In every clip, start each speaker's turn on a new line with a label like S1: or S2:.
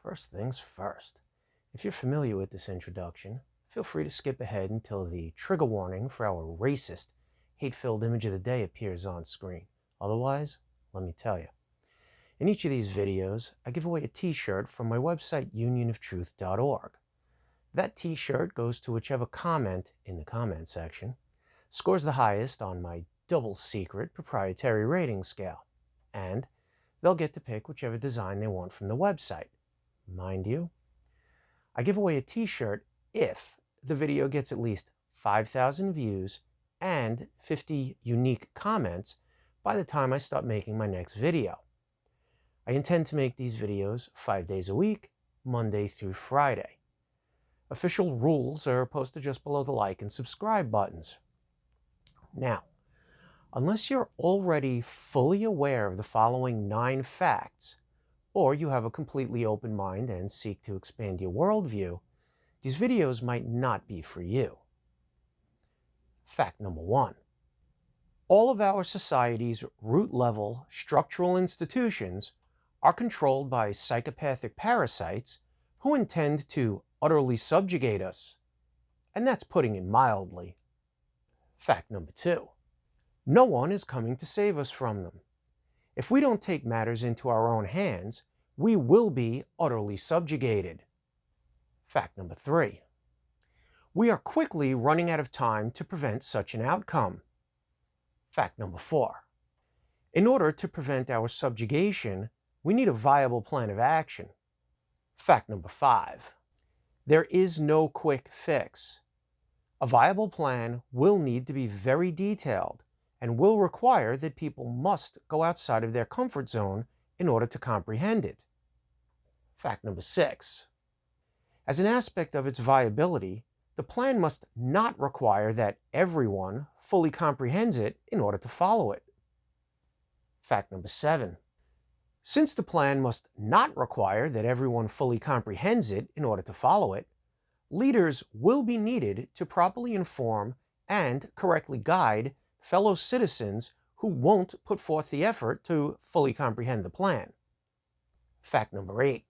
S1: First things first. If you're familiar with this introduction, feel free to skip ahead until the trigger warning for our racist, hate-filled image of the day appears on screen. Otherwise, let me tell you. In each of these videos, I give away a t-shirt from my website, UnionOfTruth.org. That t-shirt goes to whichever comment in the comment section scores the highest on my double-secret proprietary rating scale, and they'll get to pick whichever design they want from the website. Mind you, I give away a t-shirt if the video gets at least 5,000 views and 50 unique comments by the time I start making my next video. I intend to make these videos 5 days a week, Monday through Friday. Official rules are posted just below the like and subscribe buttons. Now, unless you're already fully aware of the following 9 facts, or you have a completely open mind and seek to expand your worldview, these videos might not be for you. Fact number 1. All of our society's root-level structural institutions are controlled by psychopathic parasites who intend to utterly subjugate us. And that's putting it mildly. Fact number 2. No one is coming to save us from them. If we don't take matters into our own hands, we will be utterly subjugated. Fact number 3. We are quickly running out of time to prevent such an outcome. Fact number 4. In order to prevent our subjugation, we need a viable plan of action. Fact number 5. There is no quick fix. A viable plan will need to be very detailed and will require that people must go outside of their comfort zone in order to comprehend it. Fact number 6. As an aspect of its viability, the plan must not require that everyone fully comprehends it in order to follow it. Fact number 7. Since the plan must not require that everyone fully comprehends it in order to follow it, leaders will be needed to properly inform and correctly guide fellow citizens who won't put forth the effort to fully comprehend the plan. Fact number 8.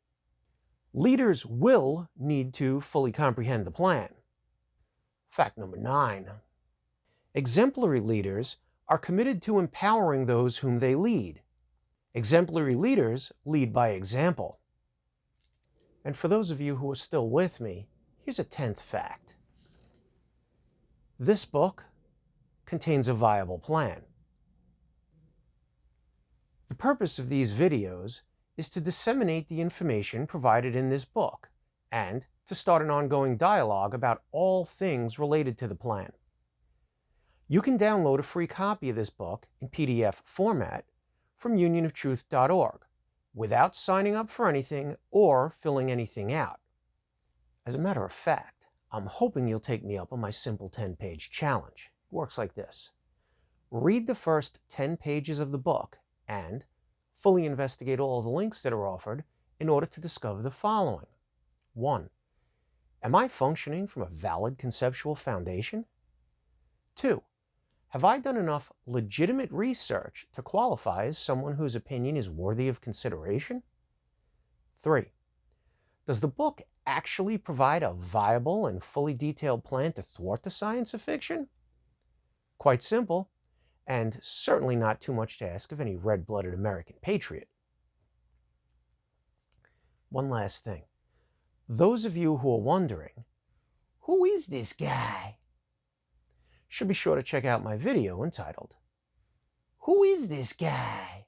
S1: Leaders will need to fully comprehend the plan. Fact number 9. Exemplary leaders are committed to empowering those whom they lead. Exemplary leaders lead by example. And for those of you who are still with me, here's a 10th fact. This book contains a viable plan. The purpose of these videos is to disseminate the information provided in this book and to start an ongoing dialogue about all things related to the plan. You can download a free copy of this book in PDF format from UnionOfTruth.org without signing up for anything or filling anything out. As a matter of fact, I'm hoping you'll take me up on my simple 10-page challenge. It works like this. Read the first 10 pages of the book and fully investigate all the links that are offered in order to discover the following. 1. Am I functioning from a valid conceptual foundation? 2. Have I done enough legitimate research to qualify as someone whose opinion is worthy of consideration? 3. Does the book actually provide a viable and fully detailed plan to thwart the science of fiction? Quite simple, and certainly not too much to ask of any red-blooded American patriot. One last thing. Those of you who are wondering, who is this guy? Should be sure to check out my video entitled, Who is this guy?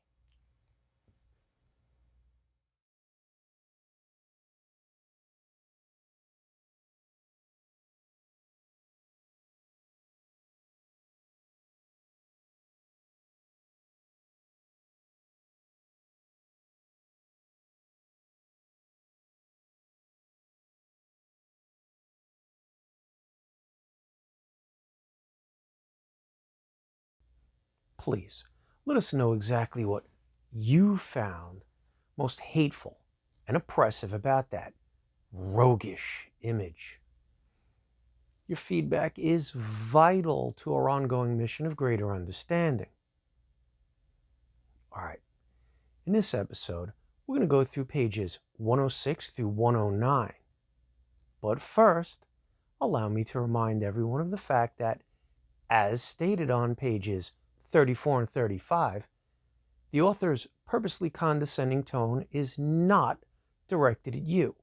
S1: Please, let us know exactly what you found most hateful and oppressive about that roguish image. Your feedback is vital to our ongoing mission of greater understanding. All right, in this episode, We're going to go through pages 106 through 109. But first, allow me to remind everyone of the fact that, as stated on pages 34 and 35, the author's purposely condescending tone is not directed at you.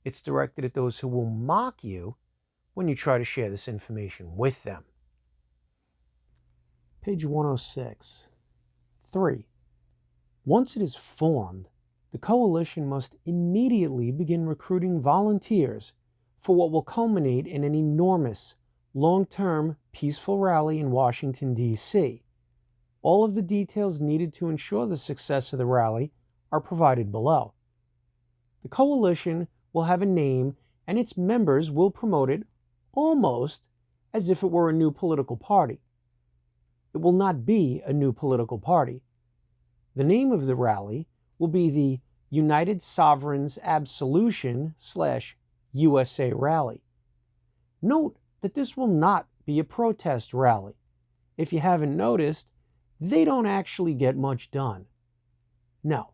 S1: It's directed at those who will mock you when you try to share this information with them. Page 106. 3. Once it is formed, the coalition must immediately begin recruiting volunteers for what will culminate in an enormous, long-term, peaceful rally in Washington, D.C. All of the details needed to ensure the success of the rally are provided below. The coalition will have a name, and its members will promote it almost as if it were a new political party. It will not be a new political party. The name of the rally will be the United Sovereigns Absolution / U.S.A. rally. Note that this will not be a protest rally. If you haven't noticed, they don't actually get much done. No,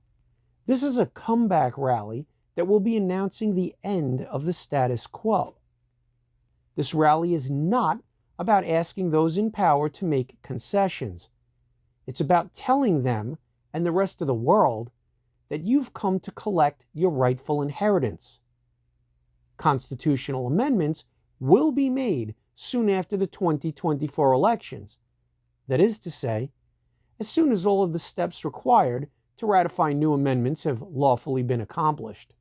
S1: this is a comeback rally that will be announcing the end of the status quo. This rally is not about asking those in power to make concessions. It's about telling them and the rest of the world that you've come to collect your rightful inheritance. Constitutional amendments will be made soon after the 2024 elections. That is to say, as soon as all of the steps required to ratify new amendments have lawfully been accomplished.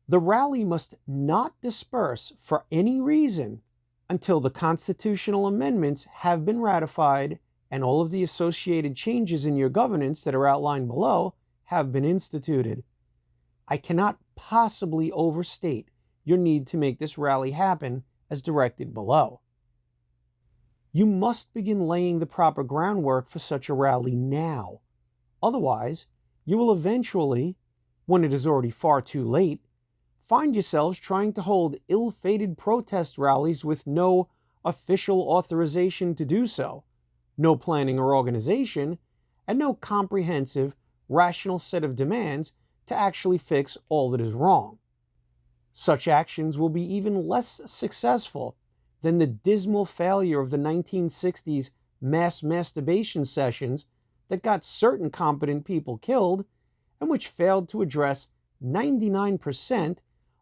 S1: The rally must not disperse for any reason until the constitutional amendments have been ratified and all of the associated changes in your governance that are outlined below have been instituted. I cannot possibly overstate your need to make this rally happen as directed below. You must begin laying the proper groundwork for such a rally now. Otherwise, you will eventually, when it is already far too late, find yourselves trying to hold ill-fated protest rallies with no official authorization to do so, no planning or organization, and no comprehensive, rational set of demands to actually fix all that is wrong. Such actions will be even less successful than the dismal failure of the 1960s mass masturbation sessions that got certain competent people killed and which failed to address 99%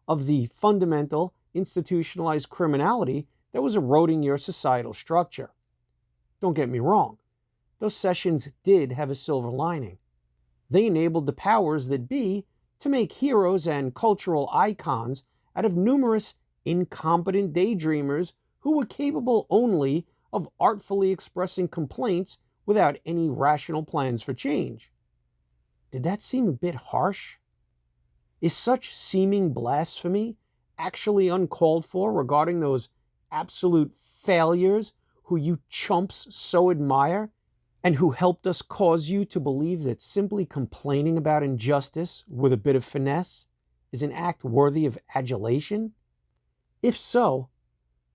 S1: of the fundamental institutionalized criminality that was eroding your societal structure. Don't get me wrong, those sessions did have a silver lining. They enabled the powers that be to make heroes and cultural icons out of numerous incompetent daydreamers who were capable only of artfully expressing complaints without any rational plans for change. Did that seem a bit harsh? Is such seeming blasphemy actually uncalled for regarding those absolute failures who you chumps so admire and who helped us cause you to believe that simply complaining about injustice with a bit of finesse is an act worthy of adulation? If so,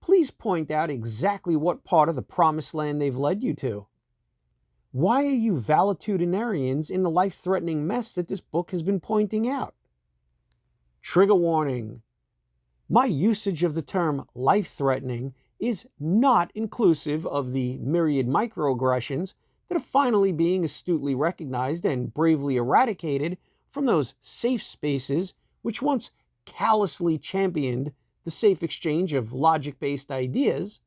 S1: please point out exactly what part of the promised land they've led you to. Why are you valetudinarians in the life-threatening mess that this book has been pointing out? Trigger warning. My usage of the term life-threatening is not inclusive of the myriad microaggressions that are finally being astutely recognized and bravely eradicated from those safe spaces which once callously championed the safe exchange of logic-based ideas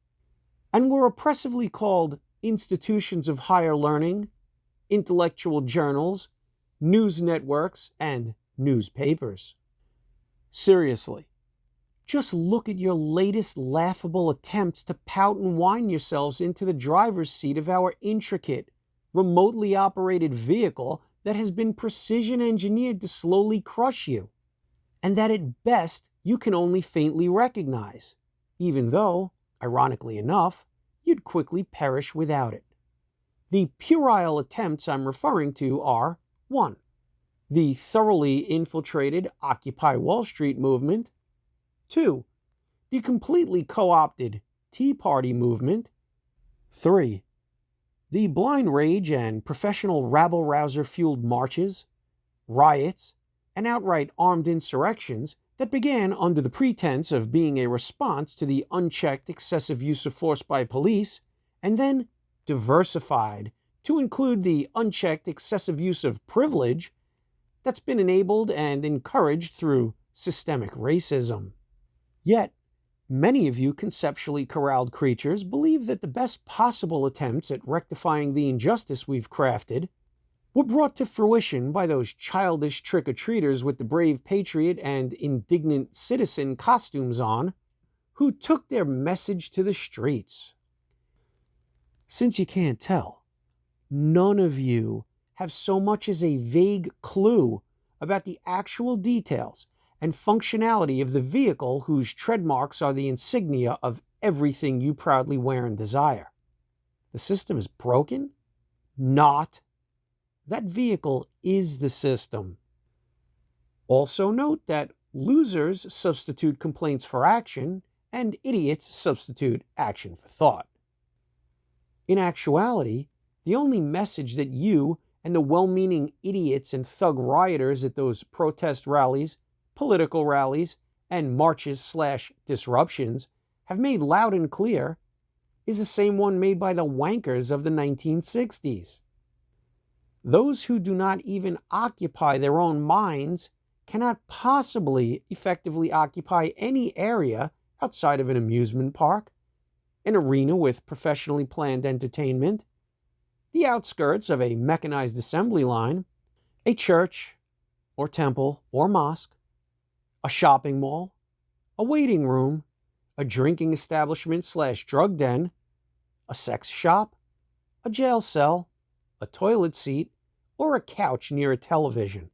S1: and were oppressively called institutions of higher learning, intellectual journals, news networks, and newspapers. Seriously, just look at your latest laughable attempts to pout and whine yourselves into the driver's seat of our intricate, remotely operated vehicle that has been precision engineered to slowly crush you, and that at best you can only faintly recognize, even though, ironically enough, you'd quickly perish without it. The puerile attempts I'm referring to are 1. The thoroughly infiltrated Occupy Wall Street movement. 2. The completely co-opted Tea Party movement. 3. The blind rage and professional rabble-rouser-fueled marches.
S2: riots, and outright armed insurrections that began under the pretense of being a response to the unchecked excessive use of force by police, and then diversified to include the unchecked excessive use of privilege that's been enabled and encouraged through systemic racism. Yet, many of you conceptually corralled creatures believe that the best possible attempts at rectifying the injustice we've crafted were brought to fruition by those childish trick-or-treaters with the brave patriot and indignant citizen costumes on, who took their message to the streets. Since you can't tell, none of you have so much as a vague clue about the actual details and functionality of the vehicle whose tread marks are the insignia of everything you proudly wear and desire. The system is broken? Not. That vehicle is the system. Also note that losers substitute complaints for action, and idiots substitute action for thought. In actuality, the only message that you and the well-meaning idiots and thug rioters at those protest rallies, political rallies, and marches/disruptions have made loud and clear is the same one made by the wankers of the 1960s. Those who do not even occupy their own minds cannot possibly effectively occupy any area outside of an amusement park, an arena with professionally planned entertainment, the outskirts of a mechanized assembly line, a church or temple or mosque, a shopping mall, a waiting room, a drinking establishment/drug den, a sex shop, a jail cell, a toilet seat, or a couch near a television.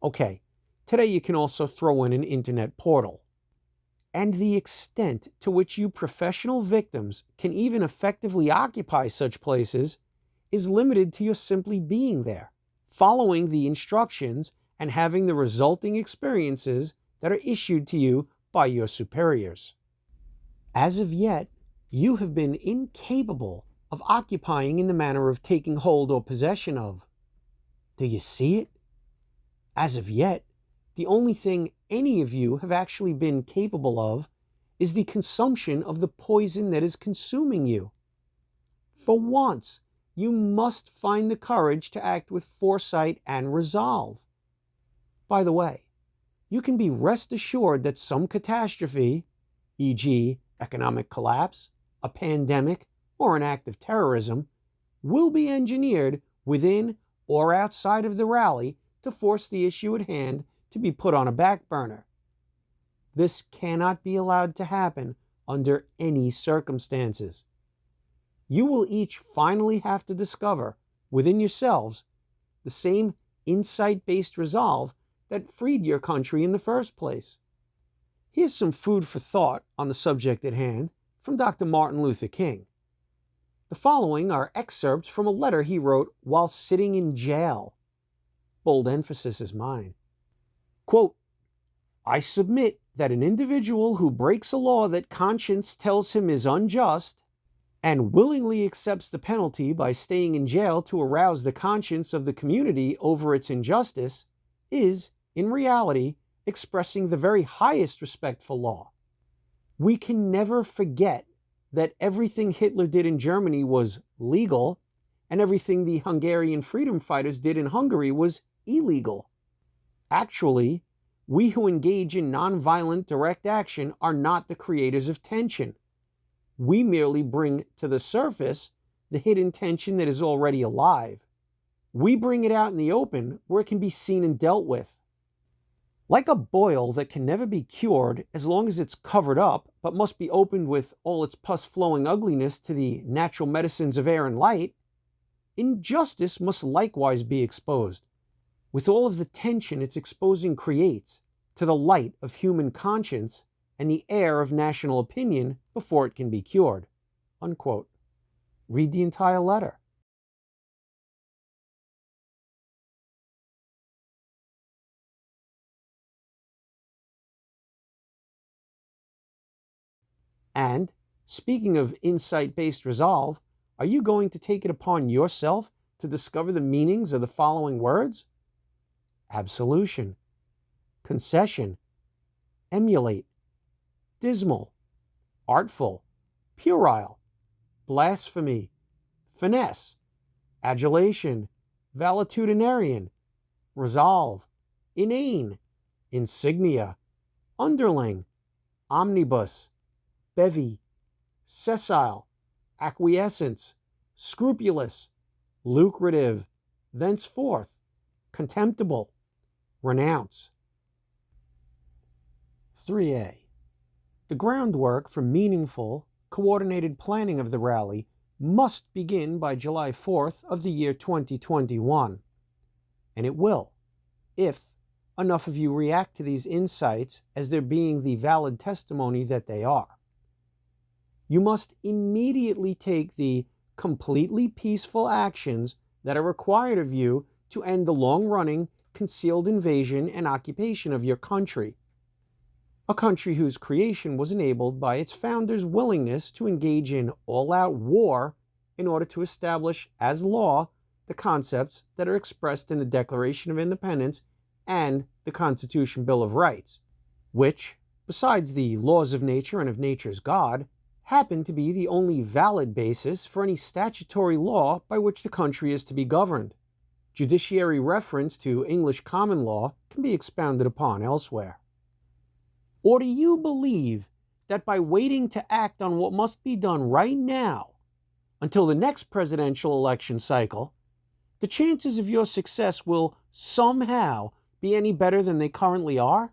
S2: Okay, today you can also throw in an internet portal. And the extent to which you professional victims can even effectively occupy such places is limited to your simply being there, following the instructions, and having the resulting experiences that are issued to you by your superiors. As of yet, you have been incapable of occupying in the manner of taking hold or possession of. Do you see it? As of yet, the only thing any of you have actually been capable of is the consumption of the poison that is consuming you. For once, you must find the courage to act with foresight and resolve. By the way, you can be rest assured that some catastrophe, e.g., economic collapse, a pandemic, or an act of terrorism, will be engineered within or outside of the rally to force the issue at hand to be put on a back burner. This cannot be allowed to happen under any circumstances. You will each finally have to discover within yourselves the same insight-based resolve that freed your country in the first place. Here's some food for thought on the subject at hand from Dr. Martin Luther King. The following are excerpts from a letter he wrote while sitting in jail. Bold emphasis is mine. Quote, "I submit that an individual who breaks a law that conscience tells him is unjust and willingly accepts the penalty by staying in jail to arouse the conscience of the community over its injustice is, in reality, expressing the very highest respect for law. We can never forget that everything Hitler did in Germany was legal and everything the Hungarian freedom fighters did in Hungary was illegal. Actually, we who engage in nonviolent direct action are not the creators of tension. We merely bring to the surface the hidden tension that is already alive. We bring it out in the open where it can be seen and dealt with. Like a boil that can never be cured as long as it's covered up, but must be opened with all its pus-flowing ugliness to the natural medicines of air and light, injustice must likewise be exposed, with all of the tension its exposing creates, to the light of human conscience and the air of national opinion before it can be cured." Unquote. Read the entire letter. And, speaking of insight-based resolve, are you going to take it upon yourself to discover the meanings of the following words? absolution, concession, emulate, dismal, artful, puerile, blasphemy, finesse, adulation, valetudinarian, resolve, inane, insignia, underling, omnibus, bevy, sessile, acquiescence, scrupulous, lucrative, thenceforth, contemptible, renounce. 3A. The groundwork for meaningful, coordinated planning of the rally must begin by July 4th of the year 2021. And it will, if enough of you react to these insights as there being the valid testimony that they are. You must immediately take the completely peaceful actions that are required of you to end the long-running, concealed invasion and occupation of your country. A country whose creation was enabled by its founders' willingness to engage in all-out war in order to establish as law the concepts that are expressed in the Declaration of Independence and the Constitution Bill of Rights, which, besides the laws of nature and of nature's God, happen to be the only valid basis for any statutory law by which the country is to be governed. Judiciary reference to English common law can be expounded upon elsewhere. Or do you believe that by waiting to act on what must be done right now until the next presidential election cycle, the chances of your success will somehow be any better than they currently are?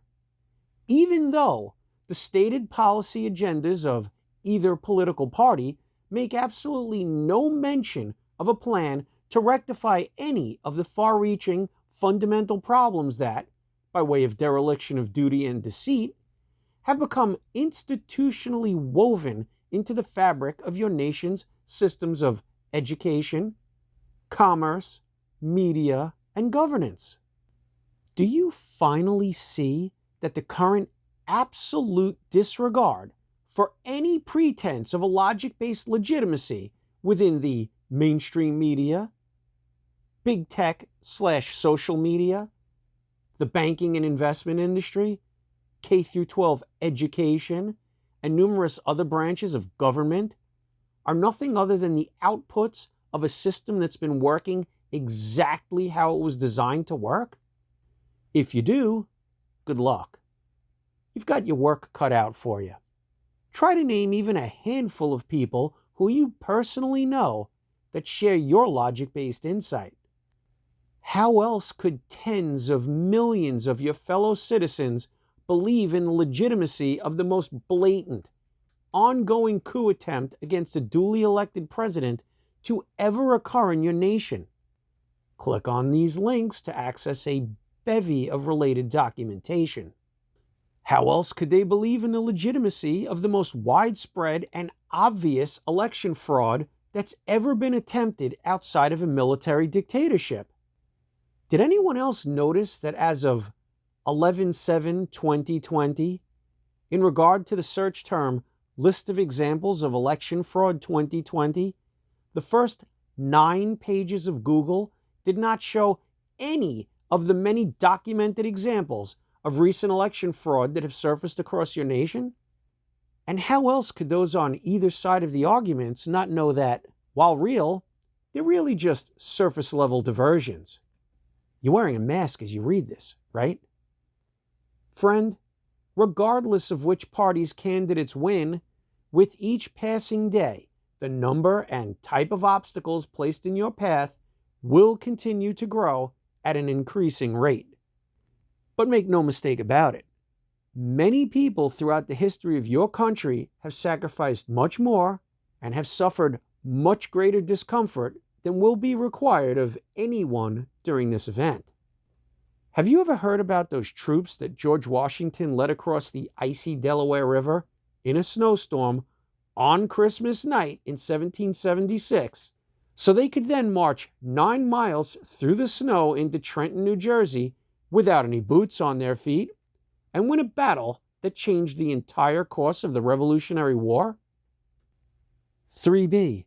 S2: Even though the stated policy agendas of either political party make absolutely no mention of a plan to rectify any of the far-reaching fundamental problems that, by way of dereliction of duty and deceit, have become institutionally woven into the fabric of your nation's systems of education, commerce, media, and governance. Do you finally see that the current absolute disregard for any pretense of a logic-based legitimacy within the mainstream media, big tech/social media, the banking and investment industry, K-12 education, and numerous other branches of government are nothing other than the outputs of a system that's been working exactly how it was designed to work? If you do, good luck. You've got your work cut out for you. Try to name even a handful of people who you personally know that share your logic-based insight. How else could tens of millions of your fellow citizens believe in the legitimacy of the most blatant, ongoing coup attempt against a duly elected president to ever occur in your nation? Click on these links to access a bevy of related documentation. How else could they believe in the legitimacy of the most widespread and obvious election fraud that's ever been attempted outside of a military dictatorship? Did anyone else notice that as of 11/7/2020, in regard to the search term List of Examples of Election Fraud 2020, the first 9 pages of Google did not show any of the many documented examples of recent election fraud that have surfaced across your nation? And how else could those on either side of the arguments not know that, while real, they're really just surface-level diversions? You're wearing a mask as you read this, right? Friend, regardless of which party's candidates win, with each passing day, the number and type of obstacles placed in your path will continue to grow at an increasing rate. But make no mistake about it, many people throughout the history of your country have sacrificed much more and have suffered much greater discomfort than will be required of anyone during this event. Have you ever heard about those troops that George Washington led across the icy Delaware River in a snowstorm on Christmas night in 1776, so they could then march 9 miles through the snow into Trenton, New Jersey, without any boots on their feet, and win a battle that changed the entire course of the Revolutionary War? 3B.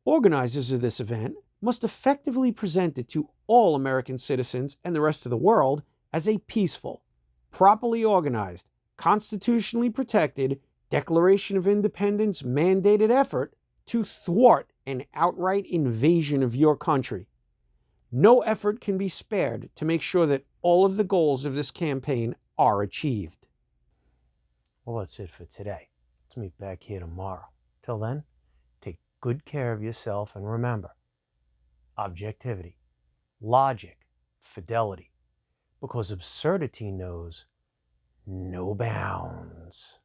S2: Organizers of this event must effectively present it to all American citizens and the rest of the world as a peaceful, properly organized, constitutionally protected, Declaration of Independence mandated effort to thwart an outright invasion of your country. No effort can be spared to make sure that all of the goals of this campaign are achieved.
S1: Well, that's it for today. Let's meet back here tomorrow. Till then, take good care of yourself and remember, objectivity, logic, fidelity, because absurdity knows no bounds.